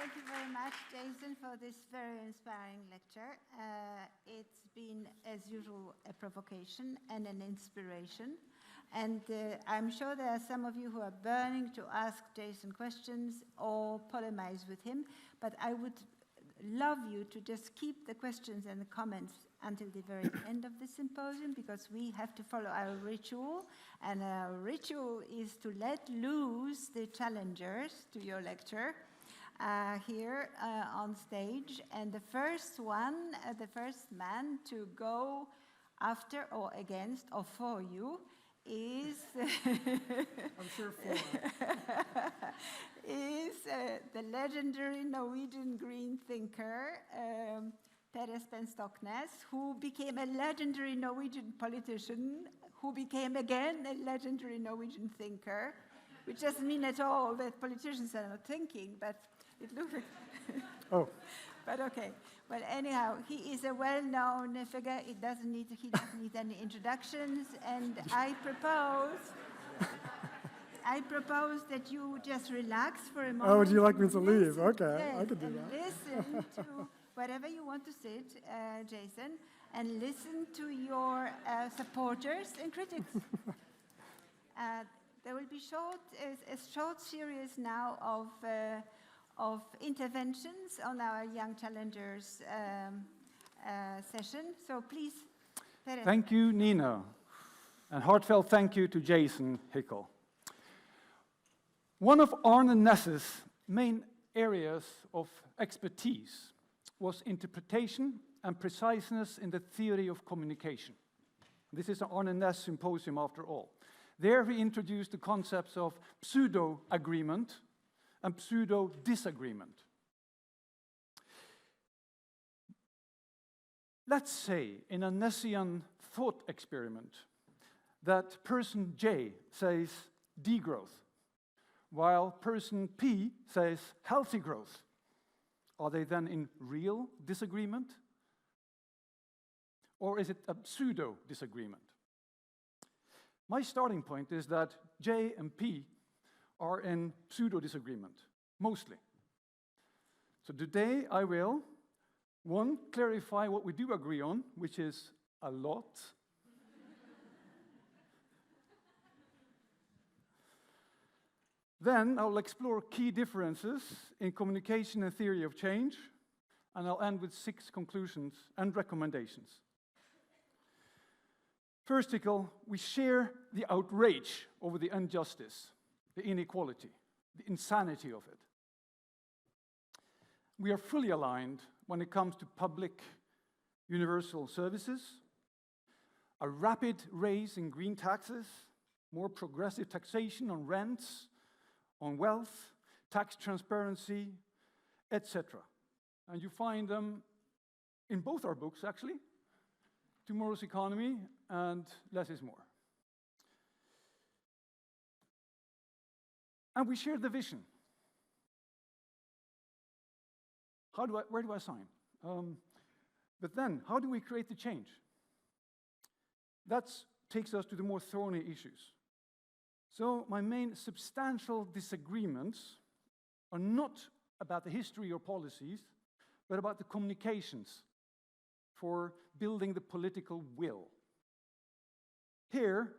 Thank you very much, Jason, for this very inspiring lecture. It's been, as usual, a provocation and an inspiration. And I'm sure there are some of you who are burning to ask Jason questions or polemize with him, but I would love you to just keep the questions and the comments until the very end of the symposium, because we have to follow our ritual, and our ritual is to let loose the challengers to your lecture here on stage, and the first one, the first man to go after or against or for you is I'm sure for is the legendary Norwegian green thinker Per Espen Stoknes, who became a legendary Norwegian politician, who became again a legendary Norwegian thinker, which doesn't mean at all that politicians are not thinking, but it looks like Oh. But okay. Well, anyhow, he is a well-known figure. He doesn't need any introductions, and I propose that you just relax for a moment. Oh, would you like me to leave? Listen, Okay, yes, I could do and that. listen to wherever you want to sit, Jason, and listen to your supporters and critics. There will be a short series now of interventions on our Young Challengers session. So please, Perez. Thank you, Nina. And heartfelt thank you to Jason Hickel. One of Arne Næss's main areas of expertise was interpretation and preciseness in the theory of communication. This is an Arne Næss symposium after all. There he introduced the concepts of pseudo-agreement and pseudo-disagreement. Let's say in a Næssian thought experiment that person J says degrowth, while person P says healthy growth. Are they then in real disagreement? Or is it a pseudo-disagreement? My starting point is that J and P are in pseudo-disagreement, mostly. So today I will, one, clarify what we do agree on, which is a lot. Then I'll explore key differences in communication and theory of change, and I'll end with 6 conclusions and recommendations. First, Hickel, we share the outrage over the injustice, the inequality, the insanity of it. We are fully aligned when it comes to public universal services, a rapid raise in green taxes, more progressive taxation on rents, on wealth, tax transparency, etc. And you find them in both our books, actually, Tomorrow's Economy and Less is More. And we share the vision. Where do I sign? But then, how do we create the change? That takes us to the more thorny issues. So my main substantial disagreements are not about the history or policies, but about the communications for building the political will. Here,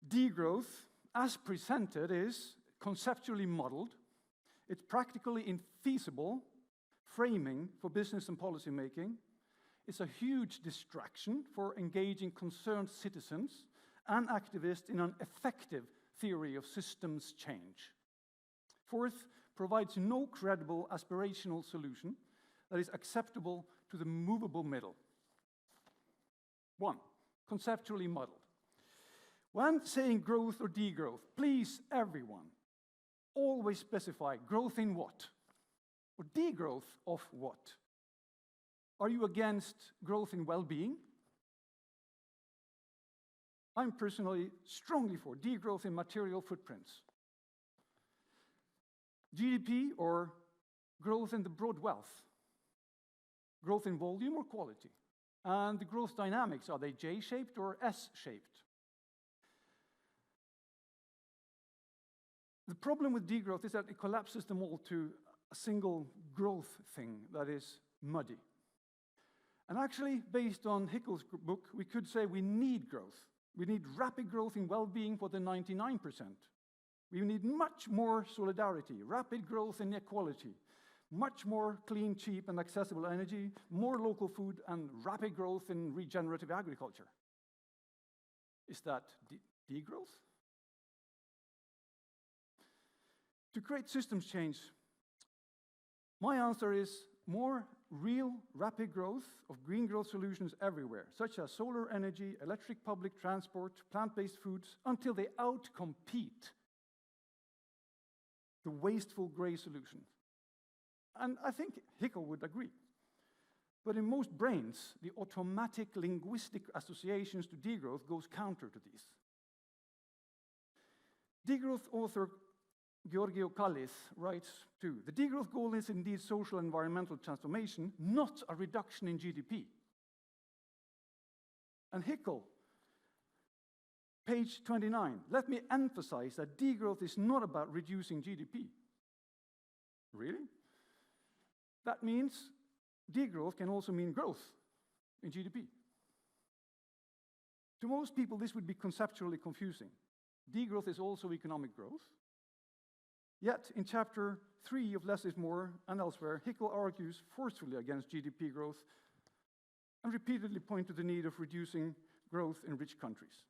degrowth, as presented, is conceptually modeled. It's practically infeasible framing for business and policy making. It's a huge distraction for engaging concerned citizens and activists in an effective theory of systems change. Fourth, provides no credible aspirational solution that is acceptable to the movable middle. 1, conceptually muddled. When saying growth or degrowth, please, everyone, always specify growth in what? Or degrowth of what? Are you against growth in well-being? I'm personally strongly for degrowth in material footprints. GDP or growth in the broad wealth? Growth in volume or quality? And the growth dynamics, are they J-shaped or S-shaped? The problem with degrowth is that it collapses them all to a single growth thing that is muddy. And actually, based on Hickel's book, we could say we need growth. We need rapid growth in well-being for the 99%. We need much more solidarity, rapid growth in equality, much more clean, cheap, and accessible energy, more local food, and rapid growth in regenerative agriculture. Is that degrowth? To create systems change, my answer is more real, rapid growth of green growth solutions everywhere, such as solar energy, electric public transport, plant-based foods, until they outcompete the wasteful gray solution. And I think Hickel would agree. But in most brains, the automatic linguistic associations to degrowth goes counter to these. Degrowth author Giorgio Kallis writes too, the degrowth goal is indeed social and environmental transformation, not a reduction in GDP. And Hickel, page 29, let me emphasize that degrowth is not about reducing GDP. Really? That means degrowth can also mean growth in GDP. To most people, this would be conceptually confusing. Degrowth is also economic growth. Yet, in chapter 3 of Less is More and elsewhere, Hickel argues forcefully against GDP growth and repeatedly points to the need of reducing growth in rich countries.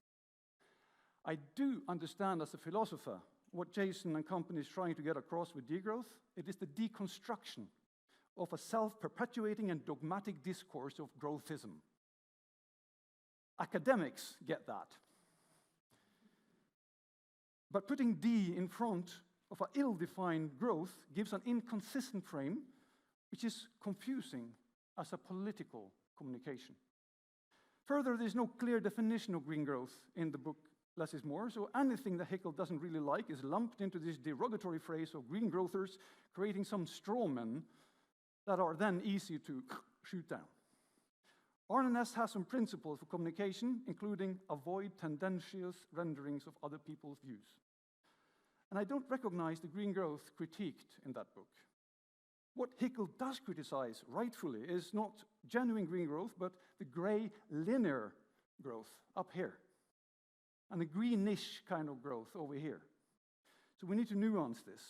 I do understand as a philosopher what Jason and company is trying to get across with degrowth. It is the deconstruction of a self-perpetuating and dogmatic discourse of growthism. Academics get that. But putting D in front of an ill-defined growth gives an inconsistent frame, which is confusing as a political communication. Further, there's no clear definition of green growth in the book Less is More, so anything that Hickel doesn't really like is lumped into this derogatory phrase of green growthers, creating some straw men that are then easy to shoot down. Arne Næss has some principles for communication, including avoid tendentious renderings of other people's views. And I don't recognize the green growth critiqued in that book. What Hickel does criticize, rightfully, is not genuine green growth, but the gray linear growth up here, and the greenish kind of growth over here. So we need to nuance this.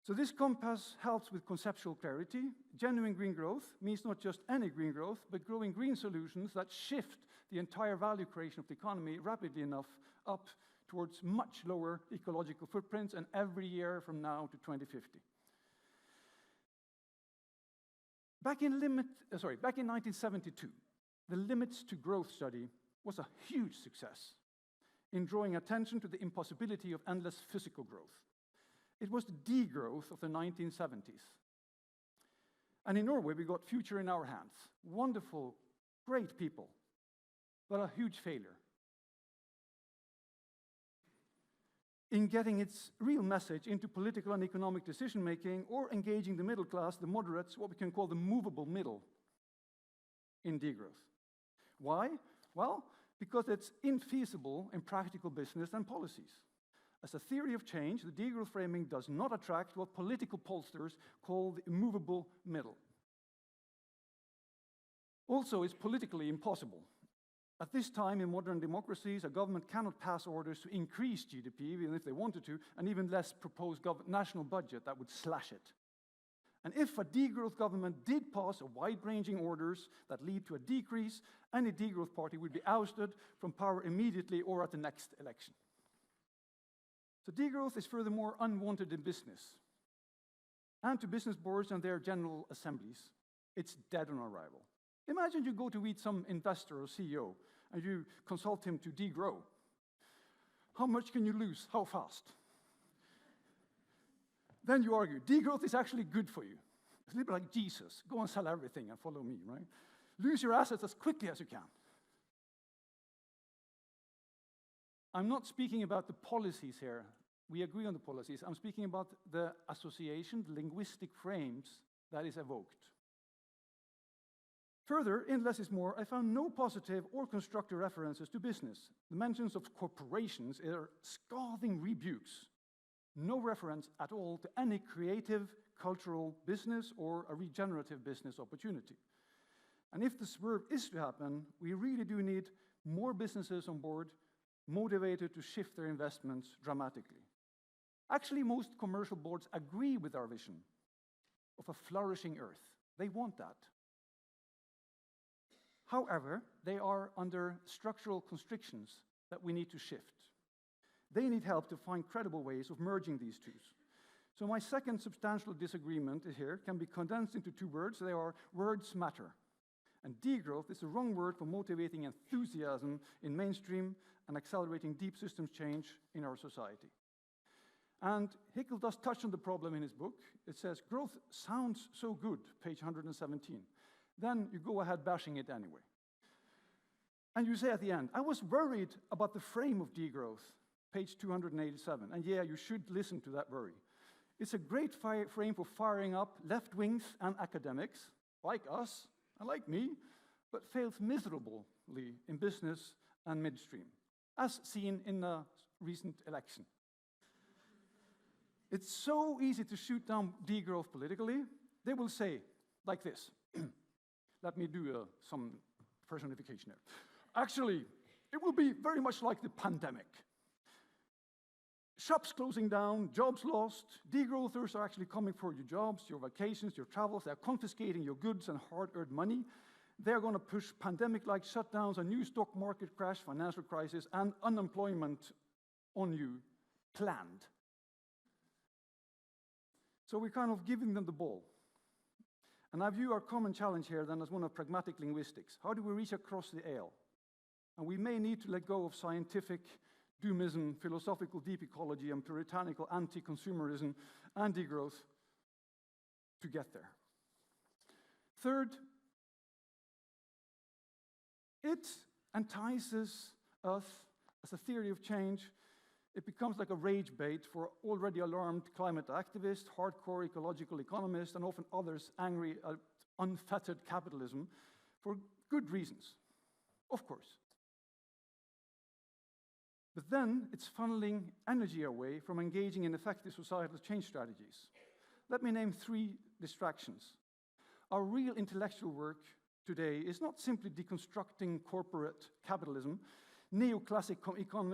So this compass helps with conceptual clarity. Genuine green growth means not just any green growth, but growing green solutions that shift the entire value creation of the economy rapidly enough up towards much lower ecological footprints, and every year from now to 2050. Back in 1972, the Limits to Growth study was a huge success in drawing attention to the impossibility of endless physical growth. It was the degrowth of the 1970s. And in Norway, we got Future in Our Hands. Wonderful, great people, but a huge failure in getting its real message into political and economic decision-making or engaging the middle class, the moderates, what we can call the movable middle in degrowth. Why? Well, because it's infeasible in practical business and policies. As a theory of change, the degrowth framing does not attract what political pollsters call the immovable middle. Also, it's politically impossible. At this time in modern democracies, a government cannot pass orders to increase GDP, even if they wanted to, and even less propose national budget that would slash it. And if a degrowth government did pass a wide-ranging orders that lead to a decrease, any degrowth party would be ousted from power immediately or at the next election. So degrowth is furthermore unwanted in business. And to business boards and their general assemblies, it's dead on arrival. Imagine you go to meet some investor or CEO and you consult him to degrow. How much can you lose? How fast? Then you argue, degrowth is actually good for you. It's a little bit like Jesus. Go and sell everything and follow me, right? Lose your assets as quickly as you can. I'm not speaking about the policies here. We agree on the policies. I'm speaking about the association, the linguistic frames that is evoked. Further, in Less is More, I found no positive or constructive references to business. The mentions of corporations are scathing rebukes no reference at all to any creative, cultural business or a regenerative business opportunity. And if the swerve is to happen, we really do need more businesses on board, motivated to shift their investments dramatically. Actually, most commercial boards agree with our vision of a flourishing Earth. They want that. However, they are under structural constrictions that we need to shift. They need help to find credible ways of merging these two. So my second substantial disagreement here can be condensed into two words. They are words matter. And degrowth is the wrong word for motivating enthusiasm in mainstream and accelerating deep systems change in our society. And Hickel does touch on the problem in his book. It says, growth sounds so good, page 117. Then you go ahead bashing it anyway. And you say at the end, I was worried about the frame of degrowth, page 287. And yeah, you should listen to that worry. It's a great frame for firing up left wings and academics, like us and like me, but fails miserably in business and midstream, as seen in the recent election. It's so easy to shoot down degrowth politically. They will say, like this. Let me do some personification here. Actually, it will be very much like the pandemic. Shops closing down, jobs lost, degrowthers are actually coming for your jobs, your vacations, your travels. They're confiscating your goods and hard-earned money. They're going to push pandemic-like shutdowns, a new stock market crash, financial crisis, and unemployment on you, planned. So we're kind of giving them the ball. And I view our common challenge here then as one of pragmatic linguistics. How do we reach across the aisle? And we may need to let go of scientific doomism, philosophical deep ecology, and puritanical anti-consumerism and degrowth to get there. Third, it entices us as a theory of change. It becomes like a rage bait for already alarmed climate activists, hardcore ecological economists, and often others angry at unfettered capitalism for good reasons, of course. But then it's funneling energy away from engaging in effective societal change strategies. Let me name 3 distractions. Our real intellectual work today is not simply deconstructing corporate capitalism, neoclassic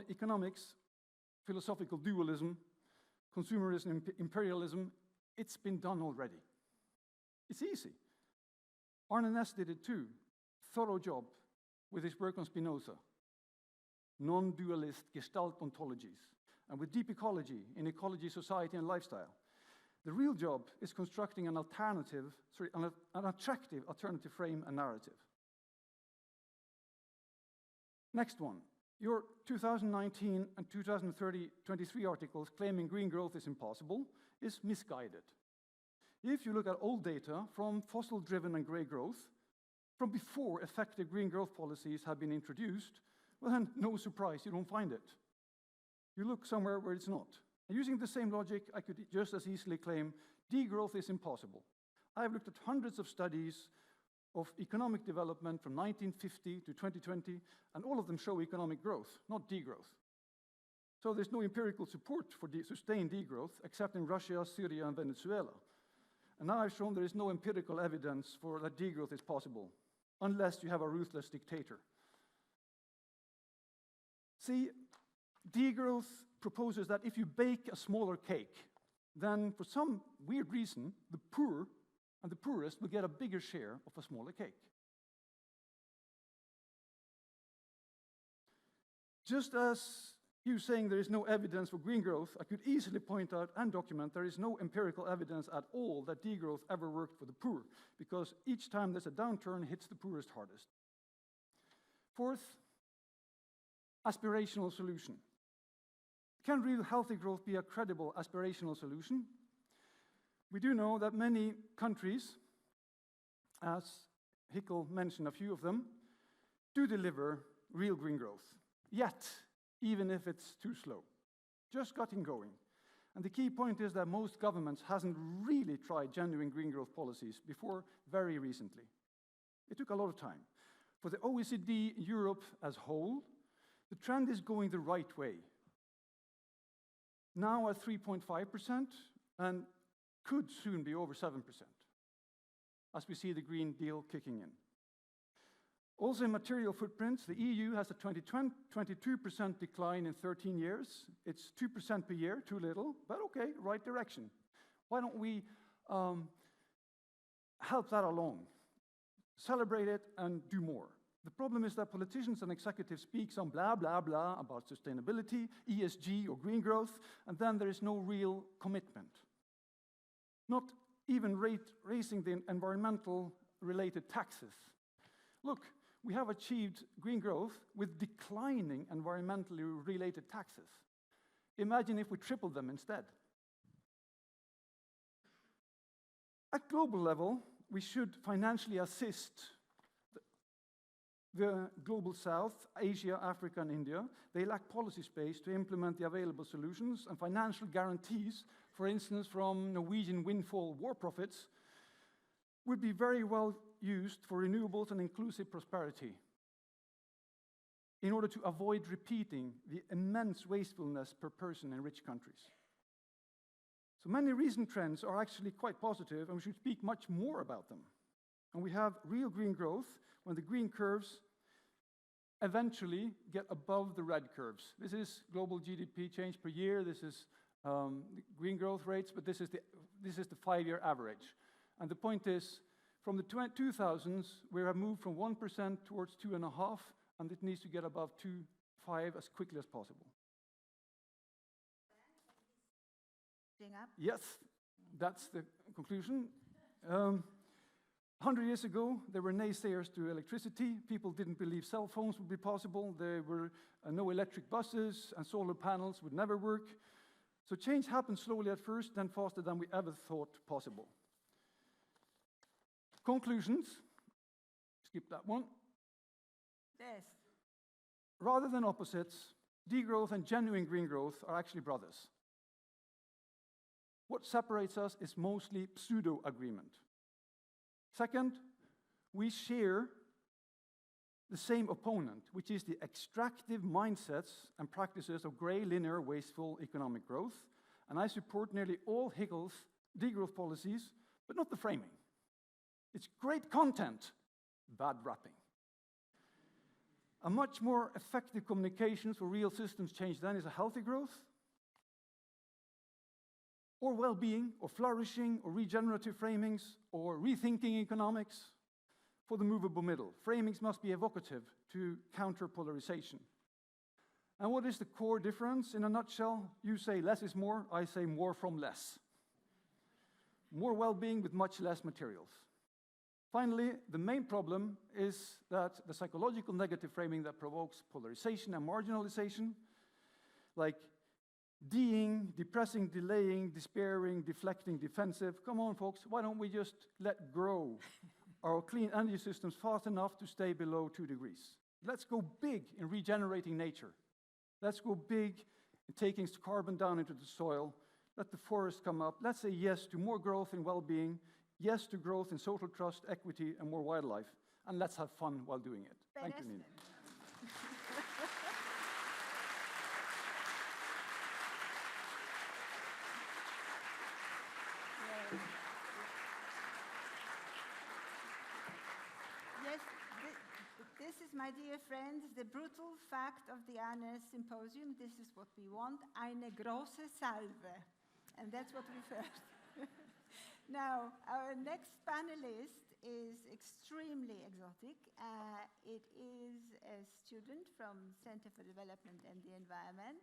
economics, philosophical dualism, consumerism, imperialism. It's been done already. It's easy. Arne Næss did it too. Thorough job with his work on Spinoza. Non-dualist Gestalt ontologies, and with deep ecology in ecology, society, and lifestyle. The real job is constructing an attractive alternative frame and narrative. Next one. Your 2019 and 2023 articles claiming green growth is impossible is misguided. If you look at old data from fossil-driven and grey growth, from before effective green growth policies have been introduced, well then, no surprise, you don't find it. You look somewhere where it's not. And using the same logic, I could just as easily claim degrowth is impossible. I have looked at hundreds of studies of economic development from 1950 to 2020, and all of them show economic growth, not degrowth. So there's no empirical support for sustained degrowth, except in Russia, Syria, and Venezuela. And now I've shown there is no empirical evidence for that degrowth is possible, unless you have a ruthless dictator. See, degrowth proposes that if you bake a smaller cake, then for some weird reason, the poor and the poorest will get a bigger share of a smaller cake. Just as you saying there is no evidence for green growth, I could easily point out and document there is no empirical evidence at all that degrowth ever worked for the poor, because each time there's a downturn, it hits the poorest hardest. Fourth, aspirational solution. Can real healthy growth be a credible aspirational solution? We do know that many countries, as Hickel mentioned a few of them, do deliver real green growth, yet, even if it's too slow, just getting going. And the key point is that most governments hasn't really tried genuine green growth policies before very recently. It took a lot of time. For the OECD, Europe as a whole, the trend is going the right way. now at 3.5%, and could soon be over 7%, as we see the Green Deal kicking in. Also in material footprints, the EU has a 22% decline in 13 years. It's 2% per year, too little, but okay, right direction. Why don't we help that along? Celebrate it and do more. The problem is that politicians and executives speak some blah, blah, blah about sustainability, ESG, or green growth, and then there is no real commitment. Not even raising the environmental-related taxes. Look, we have achieved green growth with declining environmentally related taxes. Imagine if we tripled them instead. At global level, we should financially assist the global south, Asia, Africa, and India. They lack policy space to implement the available solutions, and financial guarantees, for instance, from Norwegian windfall war profits, would be very well used for renewables and inclusive prosperity in order to avoid repeating the immense wastefulness per person in rich countries. So many recent trends are actually quite positive, and we should speak much more about them. And we have real green growth when the green curves eventually get above the red curves. This is global GDP change per year. This is green growth rates, but this is the 5-year average. And the point is, from the 2000s, we have moved from 1% towards 2.5%, and it needs to get above 2.5 as quickly as possible. Yes, that's the conclusion. 100 years ago, there were naysayers to electricity. People didn't believe cell phones would be possible. There were no electric buses, and solar panels would never work. So change happened slowly at first, then faster than we ever thought possible. Conclusions. Skip that one. Yes. Rather than opposites, degrowth and genuine green growth are actually brothers. What separates us is mostly pseudo-agreement. Second, we share the same opponent, which is the extractive mindsets and practices of grey, linear, wasteful economic growth. And I support nearly all Hickel's degrowth policies, but not the framing. It's great content, bad wrapping. A much more effective communication for real systems change then is a healthy growth, or well-being, or flourishing, or regenerative framings, or rethinking economics for the movable middle. Framings must be evocative to counter polarization. And what is the core difference? In a nutshell, you say less is more, I say more from less. More well-being with much less materials. Finally, the main problem is that the psychological negative framing that provokes polarization and marginalization, like D'ing, depressing, delaying, despairing, deflecting, defensive. Come on, folks, why don't we just let grow our clean energy systems fast enough to stay below 2 degrees? Let's go big in regenerating nature. Let's go big in taking carbon down into the soil. Let the forest come up. Let's say yes to more growth and well-being, yes to growth in social trust, equity, and more wildlife. And let's have fun while doing it. Thank you, Nina. This is, my dear friends, the brutal fact of the Arne Næss symposium. This is what we want, eine große Salve. And that's what we've heard. Now, our next panelist is extremely exotic. It is a student from Center for Development and the Environment.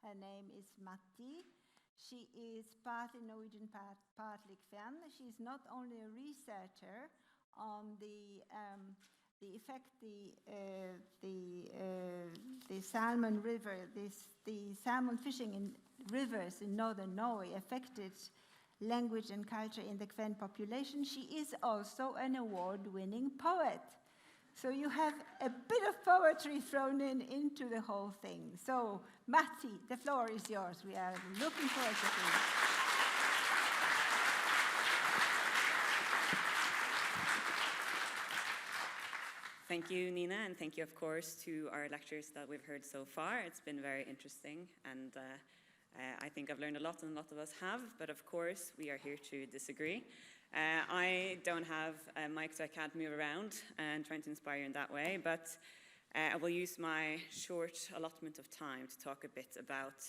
Her name is Matti. She is partly Norwegian, partly Kvern. She's not only a researcher on the effect the salmon river, the salmon fishing in rivers in northern Norway affected language and culture in the Kvern population. She is also an award-winning poet. So you have a bit of poetry thrown into the whole thing. So, Matti, the floor is yours. We are looking forward to it. Thank you, Nina, and thank you, of course, to our lectures that we've heard so far. It's been very interesting, and I think I've learned a lot, and a lot of us have, but of course we are here to disagree. I don't have a mic, so I can't move around and trying to inspire you in that way, but I will use my short allotment of time to talk a bit about,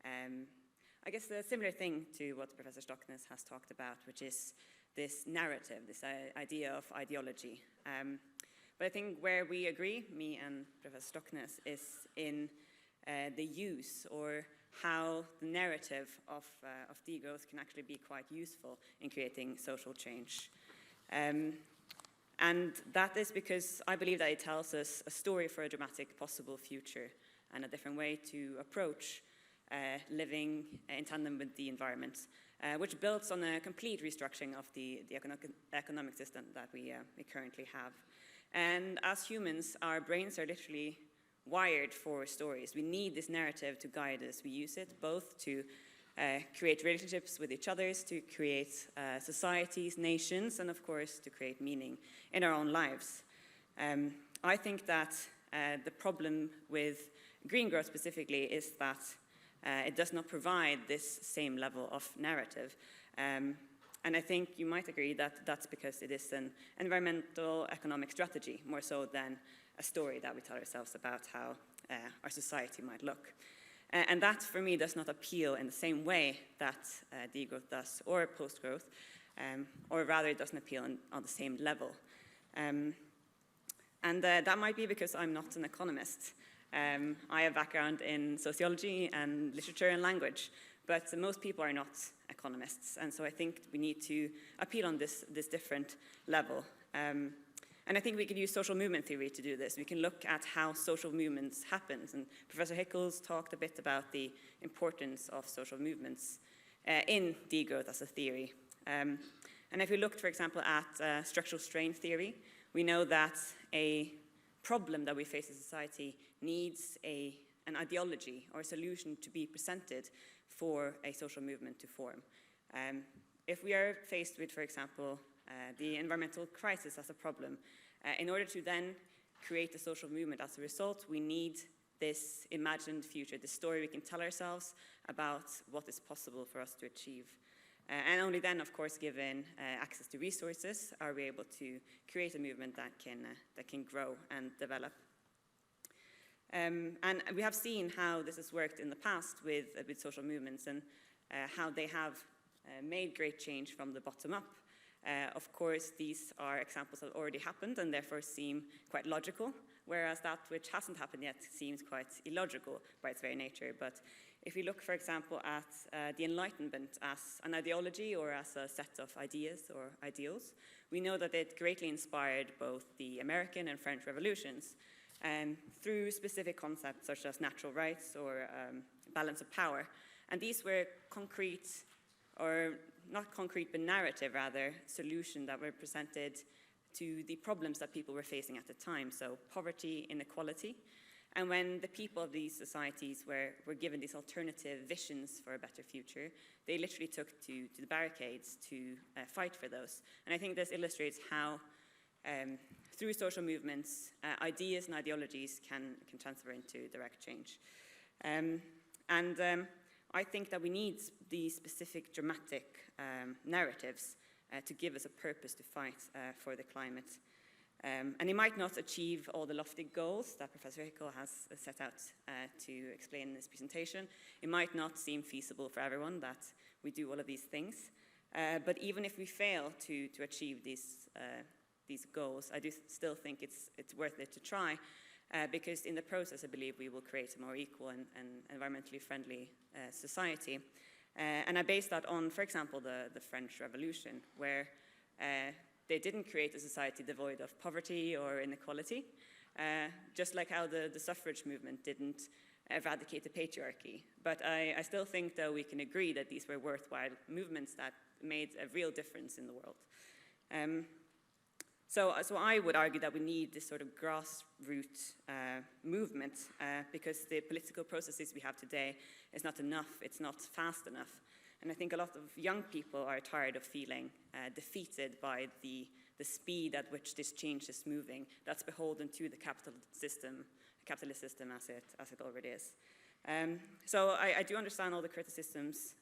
I guess, a similar thing to what Professor Stoknes has talked about, which is this narrative, this idea of ideology. But I think where we agree, me and Professor Stoknes, is in the use, or how the narrative of degrowth can actually be quite useful in creating social change. And that is because I believe that it tells us a story for a dramatic possible future and a different way to approach living in tandem with the environment, which builds on a complete restructuring of the economic system that we currently have. And as humans, our brains are literally wired for stories. We need this narrative to guide us. We use it both to create relationships with each other, to create societies, nations, and of course to create meaning in our own lives. I think that the problem with green growth specifically is that it does not provide this same level of narrative. And I think you might agree that that's because it is an environmental economic strategy, more so than a story that we tell ourselves about how our society might look. And that, for me, does not appeal in the same way that degrowth does, or post-growth, or rather it doesn't appeal on the same level. And that might be because I'm not an economist. I have a background in sociology and literature and language, but most people are not economists, and so I think we need to appeal on this different level. And I think we could use social movement theory to do this. We can look at how social movements happen, and Professor Hickel's talked a bit about the importance of social movements in degrowth as a theory. And if we looked, for example, at structural strain theory, we know that a problem that we face in society needs an ideology or a solution to be presented for a social movement to form. If we are faced with, for example, the environmental crisis as a problem, in order to then create a social movement as a result, we need this imagined future, this story we can tell ourselves about what is possible for us to achieve. And only then, of course, given access to resources, are we able to create a movement that can grow and develop. And we have seen how this has worked in the past with social movements, and how they have made great change from the bottom up. Of course, these are examples that already happened and therefore seem quite logical, whereas that which hasn't happened yet seems quite illogical by its very nature. But if we look, for example, at the Enlightenment as an ideology or as a set of ideas or ideals, we know that it greatly inspired both the American and French revolutions, through specific concepts such as natural rights or balance of power. And these were concrete, or not concrete, but narrative, rather, solutions that were presented to the problems that people were facing at the time, so poverty, inequality. And when the people of these societies were given these alternative visions for a better future, they literally took to the barricades to fight for those. And I think this illustrates how, through social movements, ideas and ideologies can transfer into direct change. I think that we need these specific dramatic narratives to give us a purpose to fight for the climate. And it might not achieve all the lofty goals that Professor Hickel has set out to explain in this presentation. It might not seem feasible for everyone that we do all of these things. But even if we fail to achieve these goals, I do still think it's worth it to try. Because in the process, I believe we will create a more equal and environmentally friendly society. And I base that on, for example, the French Revolution, where they didn't create a society devoid of poverty or inequality, just like how the suffrage movement didn't eradicate the patriarchy. But I still think, though, we can agree that these were worthwhile movements that made a real difference in the world. So I would argue that we need this sort of grassroots movement because the political processes we have today is not enough, it's not fast enough. And I think a lot of young people are tired of feeling defeated by the speed at which this change is moving, that's beholden to the capitalist system as it already is. So I do understand all the criticisms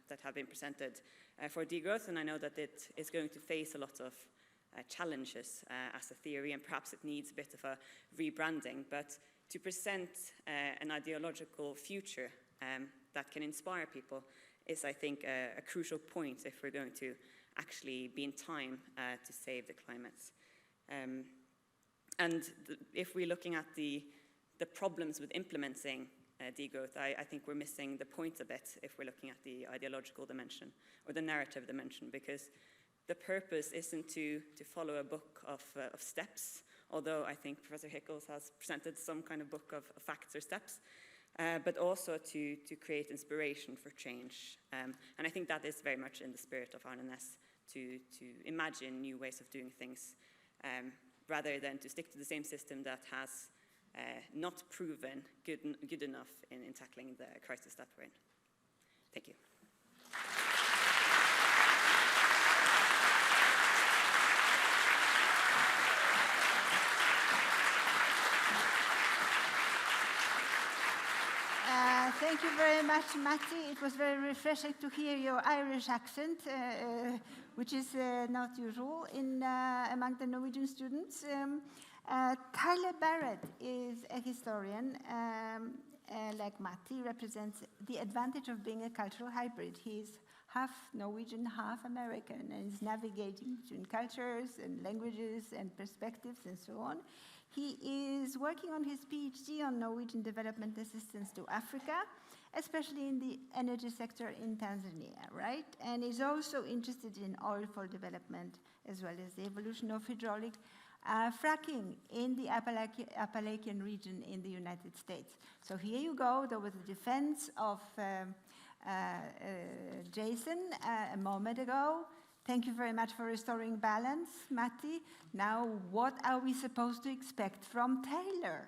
that have been presented for degrowth, and I know that it is going to face a lot of challenges as a theory, and perhaps it needs a bit of a rebranding. But to present an ideological future that can inspire people is, I think, a crucial point if we're going to actually be in time to save the climate. If we're looking at the problems with implementing degrowth, I think we're missing the point a bit if we're looking at the ideological dimension or the narrative dimension, because the purpose isn't to follow a book of steps, although I think Professor Hickel has presented some kind of book of facts or steps, but also to create inspiration for change. And I think that is very much in the spirit of Arne Næss, to imagine new ways of doing things, rather than to stick to the same system that has not proven good enough in tackling the crisis that we're in. Thank you. Thank you very much, Matti. It was very refreshing to hear your Irish accent, which is not usual among the Norwegian students. Tyler Barrett is a historian, like Matti, represents the advantage of being a cultural hybrid. He's half Norwegian, half American, and is navigating between cultures and languages and perspectives and so on. He is working on his PhD on Norwegian development assistance to Africa, especially in the energy sector in Tanzania, right? And is also interested in oil for development, as well as the evolution of hydraulic fracking in the Appalachian region in the United States. So here you go. There was a defense of Jason a moment ago. Thank you very much for restoring balance, Matti. Now, what are we supposed to expect from Taylor?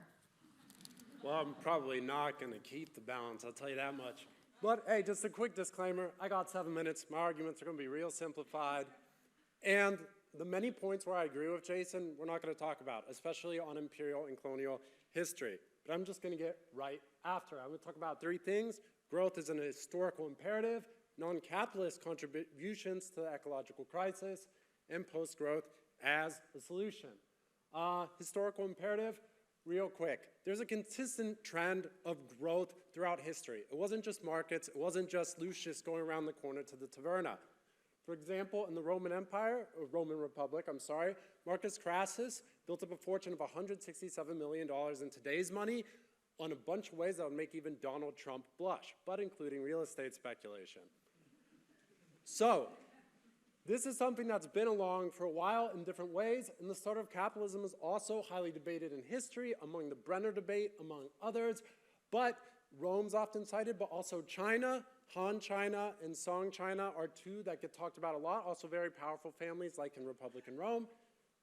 Well, I'm probably not going to keep the balance, I'll tell you that much. But hey, just a quick disclaimer. I got 7 minutes. My arguments are going to be real simplified. And the many points where I agree with Jason, we're not going to talk about, especially on imperial and colonial history. But I'm just going to get right after. I'm going to talk about 3 things. Growth is an historical imperative, non-capitalist contributions to the ecological crisis, and post-growth as a solution. Historical imperative, real quick. There's a consistent trend of growth throughout history. It wasn't just markets. It wasn't just Lucius going around the corner to the taverna. For example, in the Roman Empire, or Roman Republic, I'm sorry, Marcus Crassus built up a fortune of $167 million in today's money on a bunch of ways that would make even Donald Trump blush, but including real estate speculation. So, this is something that's been along for a while in different ways, and the start of capitalism is also highly debated in history, among the Brenner debate, among others, but Rome's often cited, but also China, Han China and Song China are 2 that get talked about a lot, also very powerful families like in Republican Rome.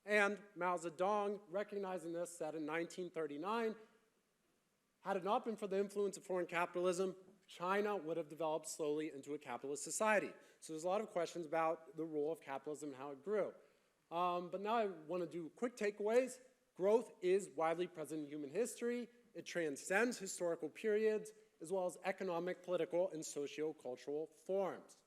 And Mao Zedong, recognizing this, said in 1939, had it not been for the influence of foreign capitalism, China would have developed slowly into a capitalist society. So there's a lot of questions about the role of capitalism and how it grew. But now I want to do quick takeaways. Growth is widely present in human history. It transcends historical periods, as well as economic, political, and socio-cultural forms.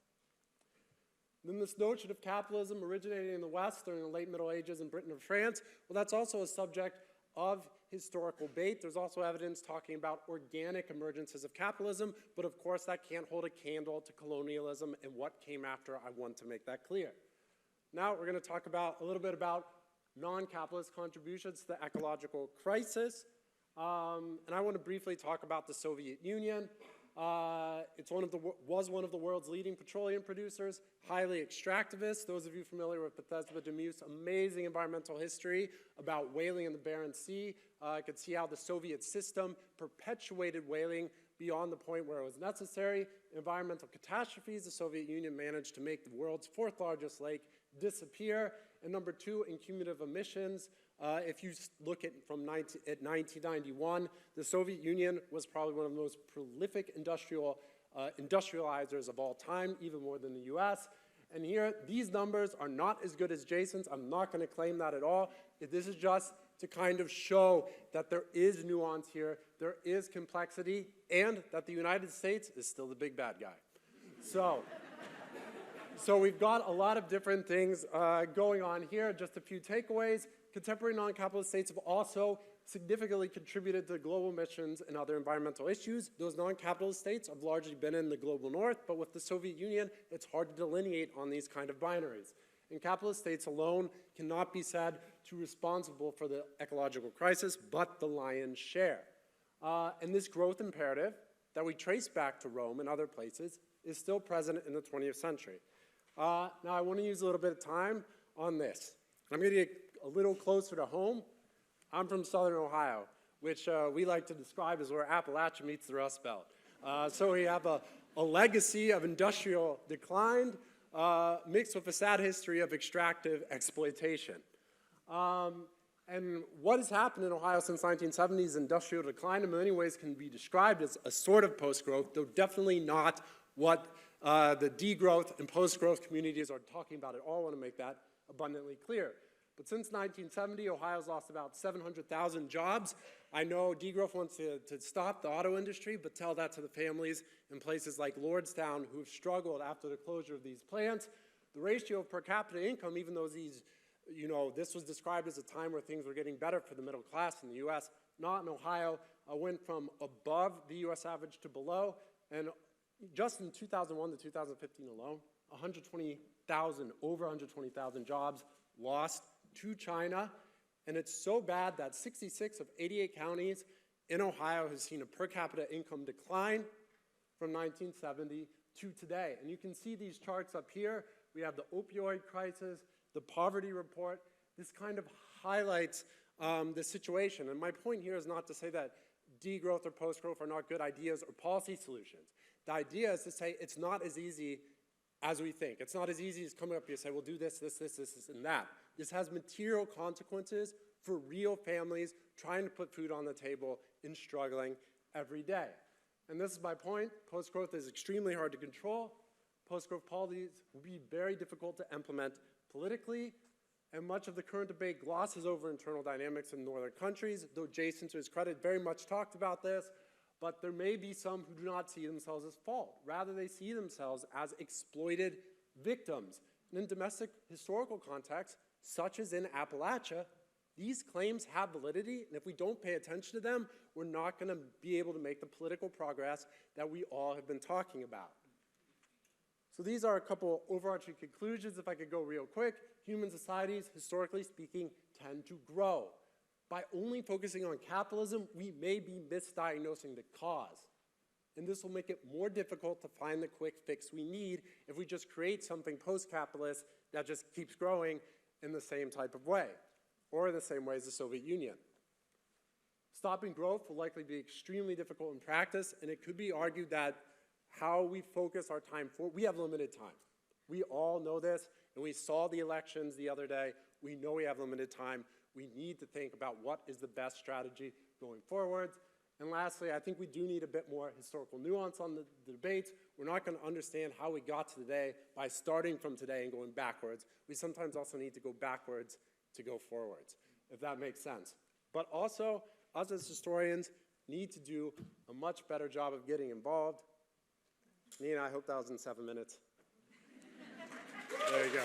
Then this notion of capitalism originating in the West during the late Middle Ages in Britain and France, well, that's also a subject of historical debate. There's also evidence talking about organic emergences of capitalism, but of course that can't hold a candle to colonialism and what came after. I want to make that clear. Now we're going to talk about a little bit about non-capitalist contributions to the ecological crisis. And I want to briefly talk about the Soviet Union. It was one of the world's leading petroleum producers, highly extractivist. Those of you familiar with Bethesda Demuth's amazing environmental history about whaling in the Barents Sea could see how the Soviet system perpetuated whaling beyond the point where it was necessary. Environmental catastrophes, the Soviet Union managed to make the world's 4th largest lake disappear. And number 2, in cumulative emissions, if you look at 1991, the Soviet Union was probably one of the most prolific industrializers of all time, even more than the US. And here, these numbers are not as good as Jason's. I'm not going to claim that at all. This is just to kind of show that there is nuance here, there is complexity, and that the United States is still the big bad guy. So we've got a lot of different things going on here. Just a few takeaways. Contemporary non-capitalist states have also significantly contributed to global emissions and other environmental issues. Those non-capitalist states have largely been in the global north, but with the Soviet Union, it's hard to delineate on these kind of binaries. And capitalist states alone cannot be said to be responsible for the ecological crisis, but the lion's share. And this growth imperative that we trace back to Rome and other places is still present in the 20th century. Now, I want to use a little bit of time on this. I'm going to get a little closer to home. I'm from Southern Ohio, which we like to describe as where Appalachia meets the Rust Belt. So we have a legacy of industrial decline mixed with a sad history of extractive exploitation. And what has happened in Ohio since 1970 is industrial decline in many ways can be described as a sort of post-growth, though definitely not what the degrowth and post-growth communities are talking about at all. I want to make that abundantly clear. But since 1970, Ohio's lost about 700,000 jobs. I know degrowth wants to stop the auto industry, but tell that to the families in places like Lordstown who have struggled after the closure of these plants. The ratio of per capita income, even though these, this was described as a time where things were getting better for the middle class in the US, not in Ohio, went from above the US average to below. And just in 2001 to 2015 alone, over 120,000 jobs lost to China, and it's so bad that 66 of 88 counties in Ohio has seen a per capita income decline from 1970 to today. And you can see these charts up here. We have the opioid crisis, the poverty report. This kind of highlights the situation. And my point here is not to say that degrowth or post-growth are not good ideas or policy solutions. The idea is to say it's not as easy as we think. It's not as easy as coming up here and say, we'll do this, and that. This has material consequences for real families trying to put food on the table and struggling every day. And this is my point. Post-growth is extremely hard to control. Post-growth policies will be very difficult to implement politically, and much of the current debate glosses over internal dynamics in northern countries, though Jason, to his credit, very much talked about this. But there may be some who do not see themselves as fault. Rather, they see themselves as exploited victims. And in domestic historical contexts, such as in Appalachia, these claims have validity, and if we don't pay attention to them, we're not going to be able to make the political progress that we all have been talking about. So these are a couple overarching conclusions. If I could go real quick, human societies, historically speaking, tend to grow. By only focusing on capitalism, we may be misdiagnosing the cause. And this will make it more difficult to find the quick fix we need if we just create something post-capitalist that just keeps growing in the same type of way, or in the same way as the Soviet Union. Stopping growth will likely be extremely difficult in practice, and it could be argued that how we focus our time we have limited time. We all know this, and we saw the elections the other day. We know we have limited time. We need to think about what is the best strategy going forwards. And lastly, I think we do need a bit more historical nuance on the debates. We're not going to understand how we got to today by starting from today and going backwards. We sometimes also need to go backwards to go forwards, if that makes sense. But also, us as historians need to do a much better job of getting involved. Nina, I hope that was in 7 minutes. There you go.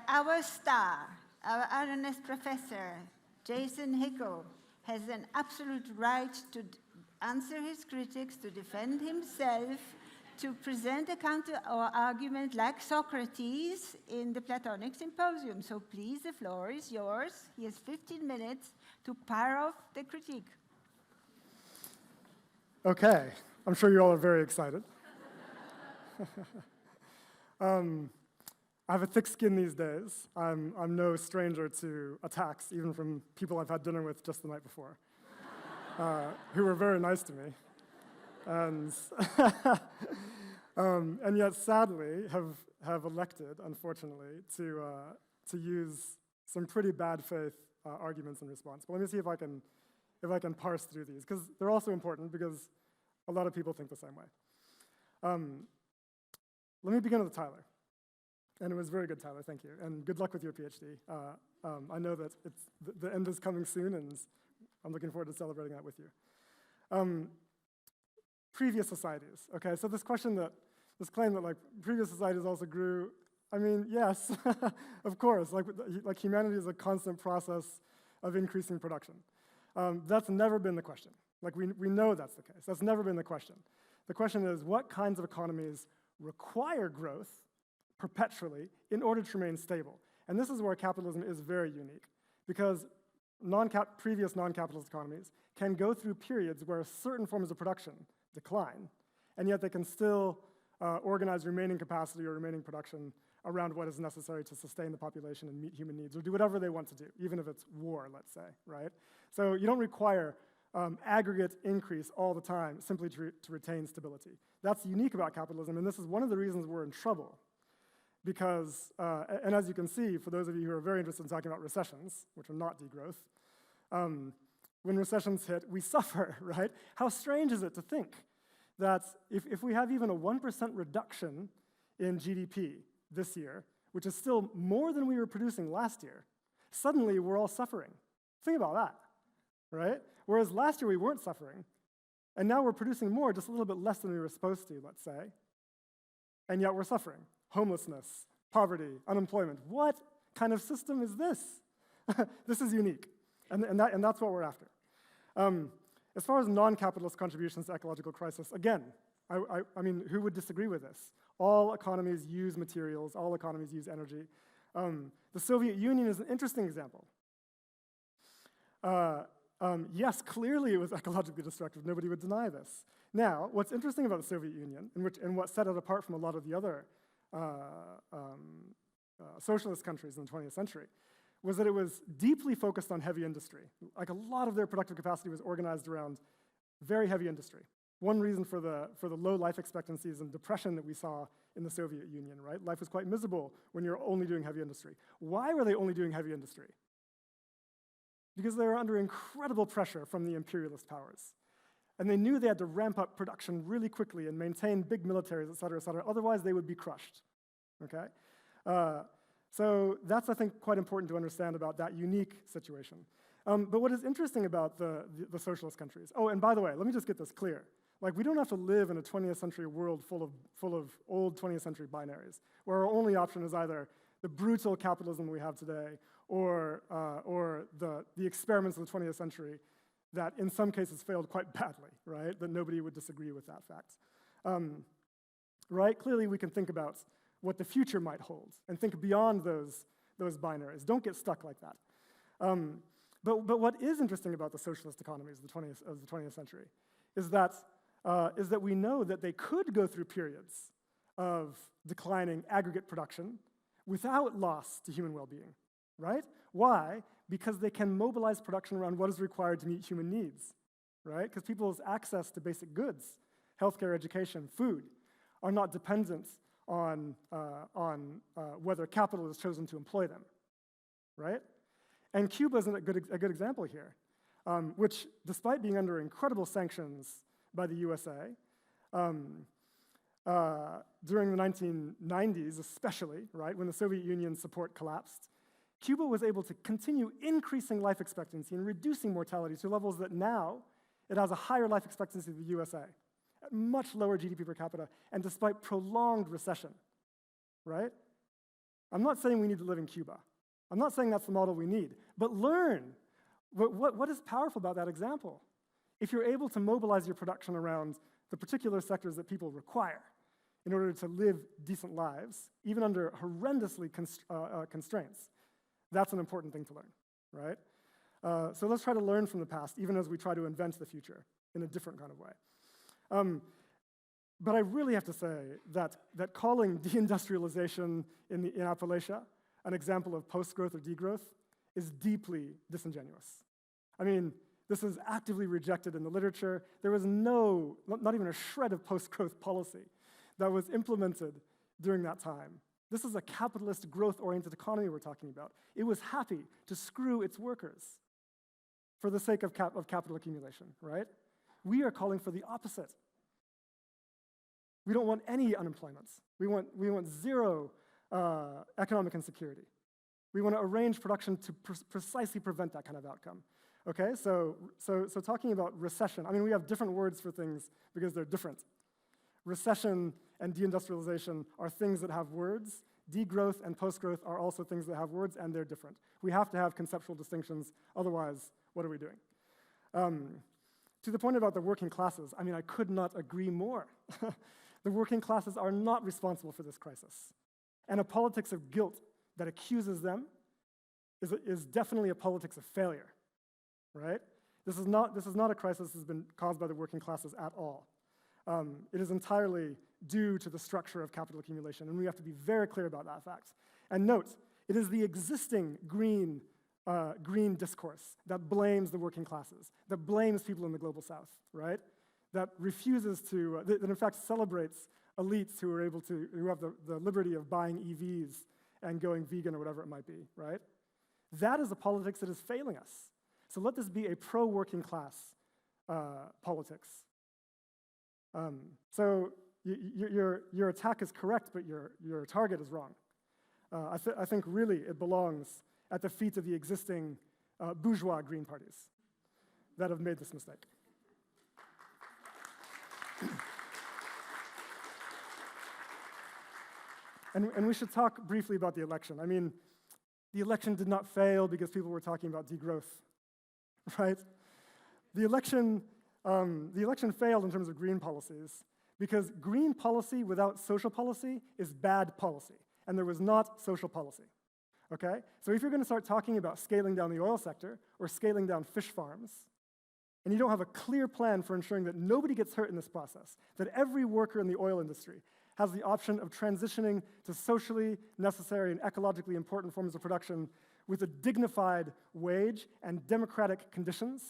Our star, our Arne Næss professor, Jason Hickel, has an absolute right to answer his critics, to defend himself, to present a counter or argument like Socrates in the Platonic Symposium. So please, the floor is yours. He has 15 minutes to fire off the critique. Okay, I'm sure you all are very excited. I have a thick skin these days. I'm no stranger to attacks, even from people I've had dinner with just the night before, who were very nice to me. And yet, sadly, have elected, unfortunately, to to use some pretty bad faith arguments in response. But let me see if I can parse through these, because they're also important, because a lot of people think the same way. Let me begin with Tyler. And it was very good, Tyler, thank you. And good luck with your PhD. I know that the end is coming soon, and I'm looking forward to celebrating that with you. Previous societies, okay? So this claim that like previous societies also grew, I mean, yes, of course. Like humanity is a constant process of increasing production. That's never been the question. Like we know that's the case. That's never been the question. The question is, what kinds of economies require growth perpetually in order to remain stable? And this is where capitalism is very unique, because previous non-capitalist economies can go through periods where certain forms of production decline, and yet they can still organize remaining capacity or remaining production around what is necessary to sustain the population and meet human needs, or do whatever they want to do, even if it's war, let's say, right? So you don't require aggregate increase all the time simply to retain stability. That's unique about capitalism, and this is one of the reasons we're in trouble. Because, and as you can see, for those of you who are very interested in talking about recessions, which are not degrowth, when recessions hit, we suffer, right? How strange is it to think that if we have even a 1% reduction in GDP this year, which is still more than we were producing last year, suddenly we're all suffering. Think about that, right? Whereas last year we weren't suffering, and now we're producing more, just a little bit less than we were supposed to, let's say, and yet we're suffering. Homelessness, poverty, unemployment. What kind of system is this? This is unique, and that's what we're after. As far as non-capitalist contributions to ecological crisis, again, I mean, who would disagree with this? All economies use materials, all economies use energy. The Soviet Union is an interesting example. Yes, clearly it was ecologically destructive. Nobody would deny this. Now, what's interesting about the Soviet Union, and what set it apart from a lot of the other socialist countries in the 20th century, was that it was deeply focused on heavy industry. Like a lot of their productive capacity was organized around very heavy industry. One reason for the low life expectancies and depression that we saw in the Soviet Union, right? Life was quite miserable when you're only doing heavy industry. Why were they only doing heavy industry? Because they were under incredible pressure from the imperialist powers. And they knew they had to ramp up production really quickly and maintain big militaries, et cetera, otherwise they would be crushed, okay? So that's, I think, quite important to understand about that unique situation. But what is interesting about the socialist countries, oh, and by the way, let me just get this clear. Like, we don't have to live in a 20th century world full of old 20th century binaries, where our only option is either the brutal capitalism we have today or the experiments of the 20th century that in some cases failed quite badly, right? That nobody would disagree with that fact. Right? Clearly we can think about what the future might hold and think beyond those binaries. Don't get stuck like that. But what is interesting about the socialist economies of the 20th century is that we know that they could go through periods of declining aggregate production without loss to human well-being, right? Why? Because they can mobilize production around what is required to meet human needs, right? Because people's access to basic goods, healthcare, education, food, are not dependent on whether capital has chosen to employ them, right? And Cuba is a good example here, which, despite being under incredible sanctions by the USA, during the 1990s especially, right, when the Soviet Union's support collapsed, Cuba was able to continue increasing life expectancy and reducing mortality to levels that now it has a higher life expectancy than the USA, at much lower GDP per capita, and despite prolonged recession, right? I'm not saying we need to live in Cuba. I'm not saying that's the model we need, but learn. What is powerful about that example? If you're able to mobilize your production around the particular sectors that people require in order to live decent lives, even under horrendously constraints, that's an important thing to learn, right? So let's try to learn from the past, even as we try to invent the future in a different kind of way. But I really have to say that calling deindustrialization in Appalachia an example of post-growth or degrowth is deeply disingenuous. I mean, this is actively rejected in the literature. There was not even a shred of post-growth policy that was implemented during that time This is a capitalist, growth-oriented economy we're talking about. It was happy to screw its workers for the sake of capital accumulation, right? We are calling for the opposite. We don't want any unemployment. We want zero economic insecurity. We want to arrange production to precisely prevent that kind of outcome. Okay, so talking about recession, I mean, we have different words for things because they're different. Recession and deindustrialization are things that have words. Degrowth and postgrowth are also things that have words, and they're different. We have to have conceptual distinctions, otherwise, what are we doing? To the point about the working classes, I mean, I could not agree more. The working classes are not responsible for this crisis. And a politics of guilt that accuses them is definitely a politics of failure, right? This is not a crisis that has been caused by the working classes at all. It is entirely due to the structure of capital accumulation, and we have to be very clear about that fact. And note, it is the existing green discourse that blames the working classes, that blames people in the global south, right? That refuses to, that in fact celebrates elites who have the liberty of buying EVs and going vegan or whatever it might be, right? That is a politics that is failing us. So let this be a pro-working class politics. So your attack is correct, but your target is wrong. I think really it belongs at the feet of the existing bourgeois green parties that have made this mistake. And we should talk briefly about the election. I mean, the election did not fail because people were talking about degrowth, right? The election failed in terms of green policies because green policy without social policy is bad policy, and there was not social policy, okay? So if you're going to start talking about scaling down the oil sector or scaling down fish farms, and you don't have a clear plan for ensuring that nobody gets hurt in this process, that every worker in the oil industry has the option of transitioning to socially necessary and ecologically important forms of production with a dignified wage and democratic conditions,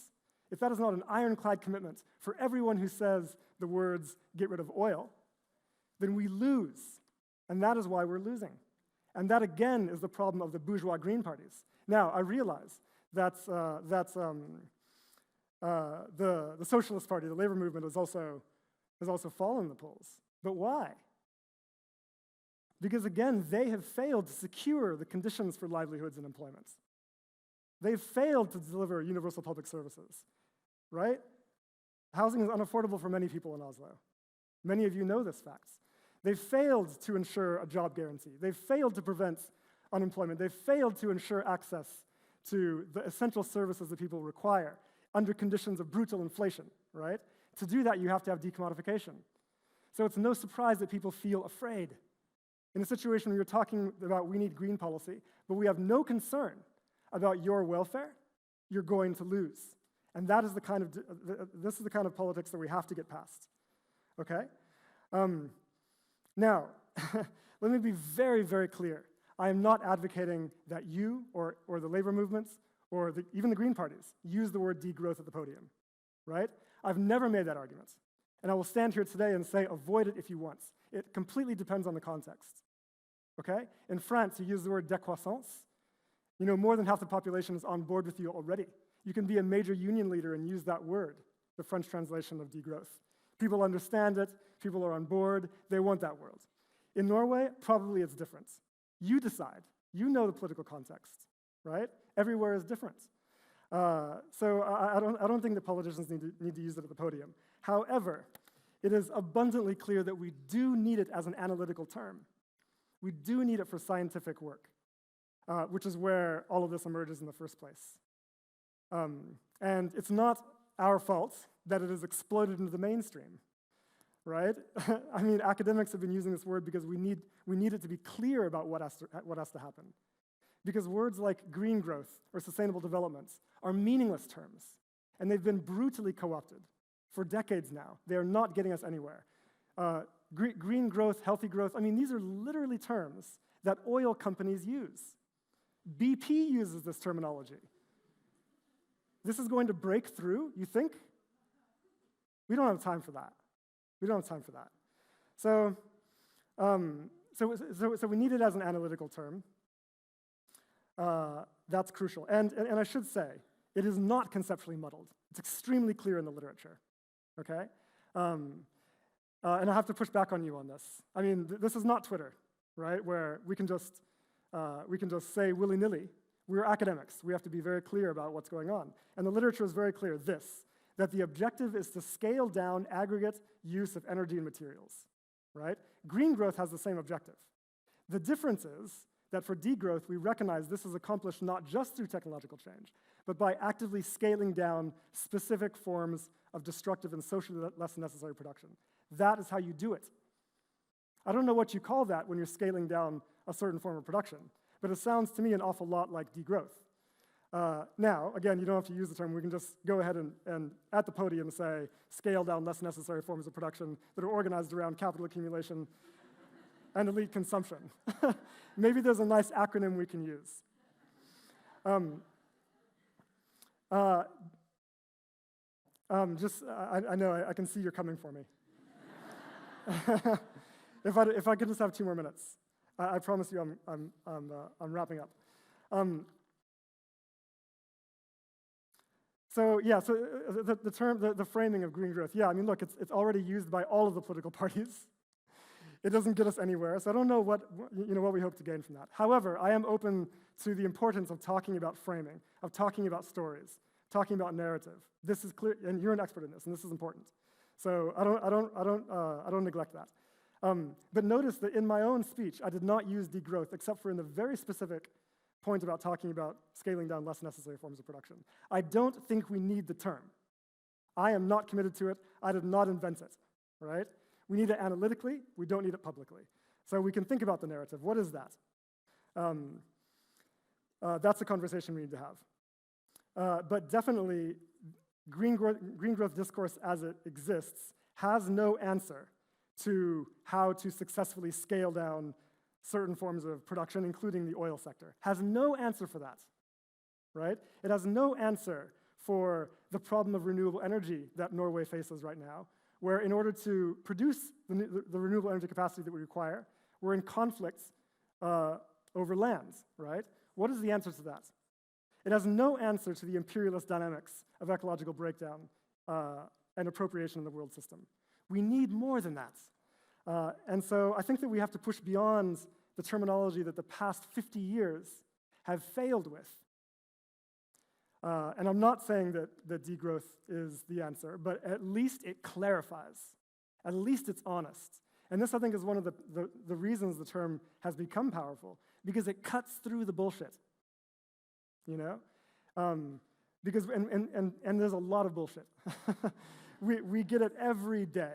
if that is not an ironclad commitment for everyone who says the words, get rid of oil, then we lose. And that is why we're losing. And that, again, is the problem of the bourgeois green parties. Now, I realize that the Socialist Party, the labor movement, has also fallen in the polls. But why? Because, again, they have failed to secure the conditions for livelihoods and employment. They've failed to deliver universal public services, right? Housing is unaffordable for many people in Oslo. Many of you know this fact. They've failed to ensure a job guarantee. They've failed to prevent unemployment. They've failed to ensure access to the essential services that people require under conditions of brutal inflation, right? To do that, you have to have decommodification. So it's no surprise that people feel afraid. In a situation where you're talking about we need green policy, but we have no concern about your welfare, you're going to lose. And that is this is the kind of politics that we have to get past, okay? Now, let me be very, very clear. I am not advocating that you or the labor movements or even the green parties use the word degrowth at the podium, right? I've never made that argument. And I will stand here today and say avoid it if you want. It completely depends on the context, okay? In France, you use the word décroissance. You know, more than half the population is on board with you already. You can be a major union leader and use that word, the French translation of degrowth. People understand it, people are on board, they want that world. In Norway, probably it's different. You decide. You know the political context, right? Everywhere is different. So I don't think that politicians need to use it at the podium. However, it is abundantly clear that we do need it as an analytical term. We do need it for scientific work, which is where all of this emerges in the first place. And it's not our fault that it has exploded into the mainstream, right? I mean, academics have been using this word because we need it to be clear about what has to happen. Because words like green growth or sustainable development are meaningless terms, and they've been brutally co-opted for decades now. They are not getting us anywhere. Green growth, healthy growth, I mean, these are literally terms that oil companies use. BP uses this terminology. This is going to break through, you think? We don't have time for that. We don't have time for that. so we need it as an analytical term. That's crucial. And I should say, it is not conceptually muddled. It's extremely clear in the literature, okay? And I have to push back on you on this. I mean, this is not Twitter, right, where we can just say willy-nilly. We're academics. We have to be very clear about what's going on. And the literature is very clear, that the objective is to scale down aggregate use of energy and materials, right? Green growth has the same objective. The difference is that for degrowth, we recognize this is accomplished not just through technological change, but by actively scaling down specific forms of destructive and socially less necessary production. That is how you do it. I don't know what you call that when you're scaling down a certain form of production, but it sounds to me an awful lot like degrowth. Now, again, you don't have to use the term. We can just go ahead and at the podium say, scale down less necessary forms of production that are organized around capital accumulation and elite consumption. Maybe there's a nice acronym we can use. I know, I can see you're coming for me. If I could just have 2 more minutes, I promise you I'm wrapping up. So the term, the framing of green growth, yeah, I mean, look, it's already used by all of the political parties. It doesn't get us anywhere, so I don't know what we hope to gain from that. However, I am open to the importance of talking about framing, of talking about stories, talking about narrative. This is clear, and you're an expert in this, and this is important. So I don't neglect that. But notice that in my own speech, I did not use degrowth except for in the very specific point about talking about scaling down less necessary forms of production. I don't think we need the term. I am not committed to it. I did not invent it, right? We need it analytically. We don't need it publicly. So we can think about the narrative. What is that? That's a conversation we need to have. But definitely, green growth discourse as it exists has no answer to how to successfully scale down certain forms of production, including the oil sector. Has no answer for that, right? It has no answer for the problem of renewable energy that Norway faces right now, where in order to produce the renewable energy capacity that we require, we're in conflicts over lands, right? What is the answer to that? It has no answer to the imperialist dynamics of ecological breakdown and appropriation in the world system. We need more than that. And so I think that we have to push beyond the terminology that the past 50 years have failed with. And I'm not saying that degrowth is the answer, but at least it clarifies. At least it's honest. And this, I think, is one of the reasons the term has become powerful, because it cuts through the bullshit, you know? Because there's a lot of bullshit. we get it every day.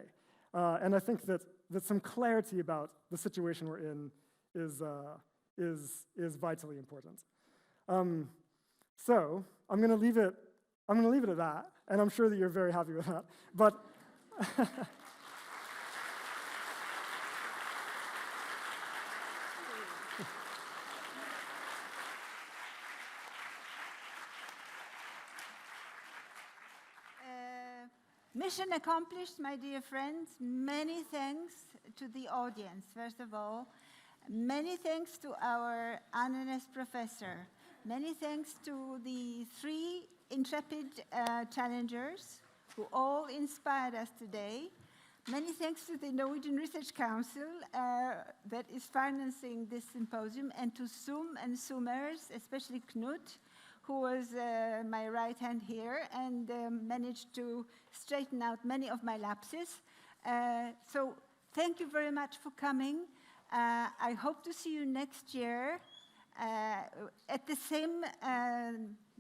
And I think that some clarity about the situation we're in is vitally important. So I'm going to leave it at that, and I'm sure that you're very happy with that. But mission accomplished, my dear friends. Many thanks to the audience, first of all. Many thanks to our Arne Næss professor. Many thanks to the 3 intrepid challengers who all inspired us today. Many thanks to the Norwegian Research Council that is financing this symposium, and to Zoom and Zoomers, especially Knut, who was my right hand here and managed to straighten out many of my lapses. So thank you very much for coming. I hope to see you next year at the same,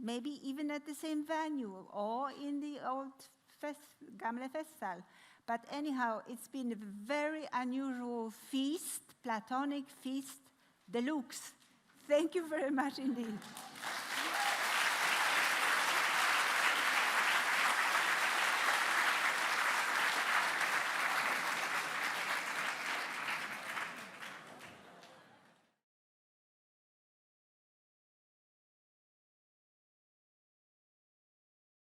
maybe even at the same venue, or in the old Gamle Festsal. But anyhow, it's been a very unusual feast, Platonic feast deluxe. Thank you very much indeed.